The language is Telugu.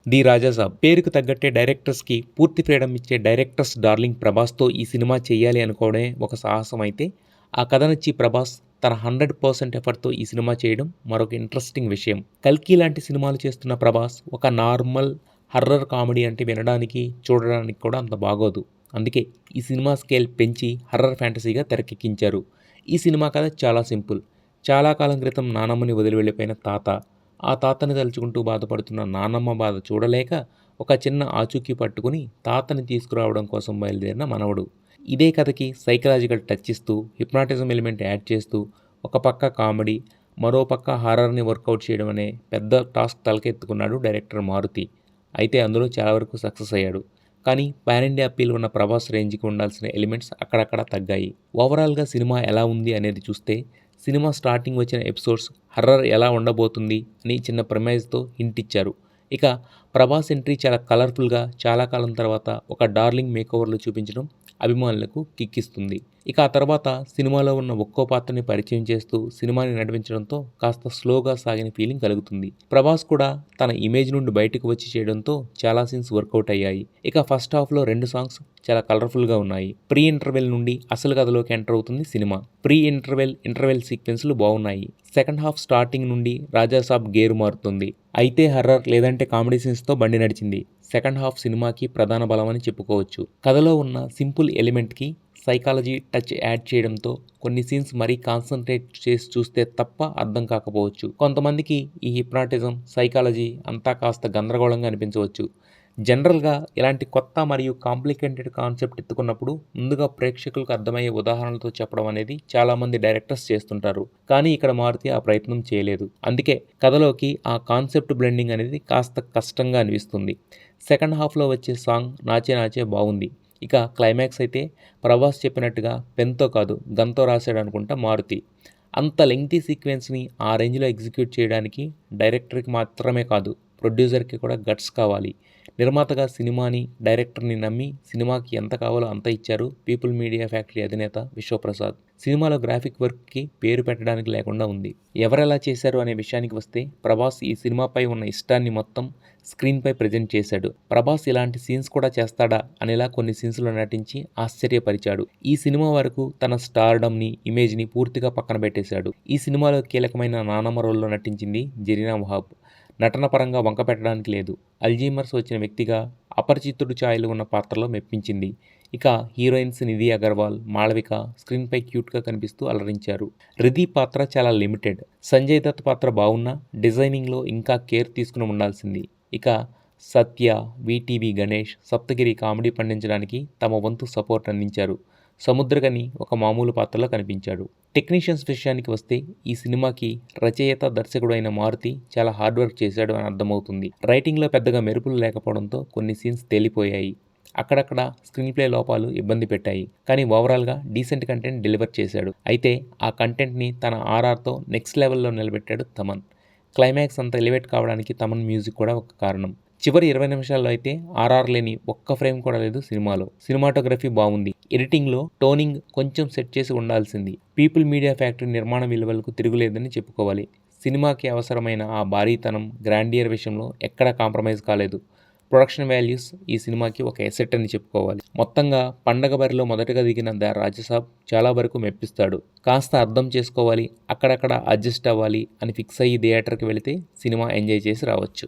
ది రాజాసాబ్ పేరుకు తగ్గట్టే డైరెక్టర్స్‌కి పూర్తి ఫ్రీడమ్ ఇచ్చే డైరెక్టర్స్ డార్లింగ్ ప్రభాస్‌తో ఈ సినిమా చేయాలి అనుకోవడమే ఒక సాహసం అయితే, ఆ కథ నచ్చి ప్రభాస్ తన 100% ఎఫర్ట్‌తో ఈ సినిమా చేయడం మరొక ఇంట్రెస్టింగ్ విషయం. 'కల్కి' లాంటి సినిమాలు చేస్తున్న ప్రభాస్ ఒక నార్మల్ హర్రర్ కామెడీ అంటే వినడానికి, చూడడానికి కూడా అంత బాగోదు. అందుకే ఈ సినిమా స్కేల్ పెంచి హర్రర్ ఫ్యాంటసీగా తెరకెక్కించారు. ఈ సినిమా కథ చాలా సింపుల్. చాలా కాలం క్రితం నానమ్మని వదిలి వెళ్ళిపోయిన తాత, ఆ తాతని తలుచుకుంటూ బాధపడుతున్న నానమ్మ బాధ చూడలేక ఒక చిన్న ఆచూకీ పట్టుకుని తాతని తీసుకురావడం కోసం బయలుదేరిన మనవడు. ఇదే కథకి సైకలాజికల్ టచ్ ఇస్తూ, హిప్నాటిజం ఎలిమెంట్ యాడ్ చేస్తూ, ఒక పక్క కామెడీ, మరో పక్క హారర్‌ని వర్కౌట్ చేయడం అనే పెద్ద టాస్క్ తలకెత్తుకున్నాడు డైరెక్టర్ మారుతి. అయితే అందులో చాలా వరకు సక్సెస్ అయ్యాడు. కానీ పాన్ ఇండియా అప్పీల్ ఉన్న ప్రభాస్ రేంజ్‌కి ఉండాల్సిన ఎలిమెంట్స్ అక్కడక్కడ తగ్గాయి. ఓవరాల్‌గా సినిమా ఎలా ఉంది అనేది చూస్తే, సినిమా స్టార్టింగ్ వచ్చిన ఎపిసోడ్స్ హర్రర్ ఎలా ఉండబోతుంది అని చిన్న ప్రిమైజ్‌తో హింట్ ఇచ్చారు. ఇక ప్రభాస్ ఎంట్రీ చాలా కలర్‌ఫుల్‌గా, చాలా కాలం తర్వాత ఒక డార్లింగ్ మేకోవర్‌లో చూపించడం అభిమానులకు కిక్కిస్తుంది. ఇక ఆ తర్వాత సినిమాలో ఉన్న ఒక్కో పాత్రని పరిచయం చేస్తూ సినిమాని నడిపించడంతో కాస్త స్లోగా సాగిన ఫీలింగ్ కలుగుతుంది. ప్రభాస్ కూడా తన ఇమేజ్ నుండి బయటకు వచ్చి చేయడంతో చాలా సీన్స్ వర్కౌట్ అయ్యాయి. ఇక ఫస్ట్ హాఫ్‌లో 2 సాంగ్స్ చాలా కలర్‌ఫుల్‌గా ఉన్నాయి. ప్రీ ఇంటర్వెల్ నుండి అసలు కథలోకి ఎంటర్ అవుతుంది సినిమా. ప్రీ ఇంటర్వెల్ సీక్వెన్స్‌లు బావున్నాయి. సెకండ్ హాఫ్ స్టార్టింగ్ నుండి రాజాసాబ్ గేరు మారుతుంది. అయితే హర్రర్ లేదంటే కామెడీ సీన్స్‌తో బండి నడిచింది. సెకండ్ హాఫ్ సినిమాకి ప్రధాన బలమని చెప్పుకోవచ్చు. కథలో ఉన్న సింపుల్ ఎలిమెంట్‌కి సైకాలజీ టచ్ యాడ్ చేయడంతో కొన్ని సీన్స్ మరీ కాన్సంట్రేట్ చేసి చూస్తే తప్ప అర్థం కాకపోవచ్చు. కొంతమందికి ఈ హిప్నాటిజం, సైకాలజీ అంతా కాస్త గందరగోళంగా అనిపించవచ్చు. జనరల్‌గా ఇలాంటి కొత్త మరియు కాంప్లికేటెడ్ కాన్సెప్ట్ ఎత్తుకున్నప్పుడు ముందుగా ప్రేక్షకులకు అర్థమయ్యే ఉదాహరణలతో చెప్పడం అనేది చాలామంది డైరెక్టర్స్ చేస్తుంటారు. కానీ ఇక్కడ మారుతి ఆ ప్రయత్నం చేయలేదు. అందుకే కథలోకి ఆ కాన్సెప్ట్ బ్లెండింగ్ అనేది కాస్త కష్టంగా అనిపిస్తుంది. సెకండ్ హాఫ్‌లో వచ్చే సాంగ్ 'నాచే నాచే' బావుంది. ఇక క్లైమాక్స్ అయితే ప్రభాస్ చెప్పినట్టుగా పెన్‌తో కాదు గన్‌తో రాశాడనుకుంటా మారుతి. అంత లెంగ్తీ సీక్వెన్స్‌ని ఆ రేంజ్‌లో ఎగ్జిక్యూట్ చేయడానికి డైరెక్టర్‌కి మాత్రమే కాదు, ప్రొడ్యూసర్‌కి కూడా గట్స్ కావాలి. నిర్మాతగా సినిమాని, డైరెక్టర్‌ని నమ్మి సినిమాకి ఎంత కావాలో అంత ఇచ్చారు పీపుల్ మీడియా ఫ్యాక్టరీ అధినేత విశ్వప్రసాద్. సినిమాలో గ్రాఫిక్ వర్క్‌కి పేరు పెట్టడానికి లేకుండా ఉంది. ఎవరెలా చేశారు అనే విషయానికి వస్తే, ప్రభాస్ ఈ సినిమాపై ఉన్న ఇష్టాన్ని మొత్తం స్క్రీన్‌పై ప్రెజెంట్ చేశాడు. ప్రభాస్ ఇలాంటి సీన్స్ కూడా చేస్తాడా అనేలా కొన్ని సీన్స్‌లో నటించి ఆశ్చర్యపరిచాడు. ఈ సినిమా వరకు తన స్టార్డమ్‌ని, ఇమేజ్‌ని పూర్తిగా పక్కన పెట్టేశాడు. ఈ సినిమాలో కీలకమైన నానమ్మ రోల్‌లో నటించింది జరీనా వహాబ్. నటన పరంగా వంక పెట్టడానికి లేదు. అల్జీమర్స్ వచ్చిన వ్యక్తిగా అపరిచితుడు ఛాయలు ఉన్న పాత్రలో మెప్పించింది. ఇక హీరోయిన్స్ నిధి అగర్వాల్, మాళవిక స్క్రీన్‌పై క్యూట్‌గా కనిపిస్తూ అలరించారు. రిధి పాత్ర చాలా లిమిటెడ్. సంజయ్ దత్ పాత్ర బావున్నా డిజైనింగ్‌లో ఇంకా కేర్ తీసుకుని ఉండాల్సింది. ఇక సత్య, వీటీవీ గణేష్, సప్తగిరి కామెడీ పండించడానికి తమ వంతు సపోర్ట్ అందించారు. సముద్రగని ఒక మామూలు పాత్రలో కనిపించాడు. టెక్నీషియన్స్ విషయానికి వస్తే ఈ సినిమాకి రచయిత, దర్శకుడు అయిన మారుతి చాలా హార్డ్ వర్క్ చేశాడు అని అర్థమవుతుంది. రైటింగ్‌లో పెద్దగా మెరుపులు లేకపోవడంతో కొన్ని సీన్స్ తేలిపోయాయి. అక్కడక్కడ స్క్రీన్ ప్లే లోపాలు ఇబ్బంది పెట్టాయి. కానీ ఓవరాల్‌గా డీసెంట్ కంటెంట్ డెలివర్ చేశాడు. అయితే ఆ కంటెంట్‌ని తన ఆర్ఆర్‌తో నెక్స్ట్ లెవెల్‌లో నిలబెట్టాడు తమన్. క్లైమాక్స్ అంత ఎలివేట్ కావడానికి తమన్ మ్యూజిక్ కూడా ఒక కారణం. చివరి 20 నిమిషాల్లో అయితే ఆర్ఆర్ లేని ఒక్క ఫ్రేమ్ కూడా లేదు సినిమాలో. సినిమాటోగ్రఫీ బావుంది. ఎడిటింగ్‌లో టోనింగ్ కొంచెం సెట్ చేసి ఉండాల్సింది. పీపుల్ మీడియా ఫ్యాక్టరీ నిర్మాణ విలువలకు తిరుగులేదని చెప్పుకోవాలి. సినిమాకి అవసరమైన ఆ భారీతనం, గ్రాండియర్ విషయంలో ఎక్కడా కాంప్రమైజ్ కాలేదు. ప్రొడక్షన్ వాల్యూస్ ఈ సినిమాకి ఒక ఎసెట్ అని చెప్పుకోవాలి. మొత్తంగా పండగ బరిలో మొదటగా దిగిన ద రాజసాబ్ చాలా వరకు మెప్పిస్తాడు. కాస్త అర్థం చేసుకోవాలి, అక్కడక్కడ అడ్జస్ట్ అవ్వాలి అని ఫిక్స్ అయ్యి థియేటర్‌కి వెళితే సినిమా ఎంజాయ్ చేసి రావచ్చు.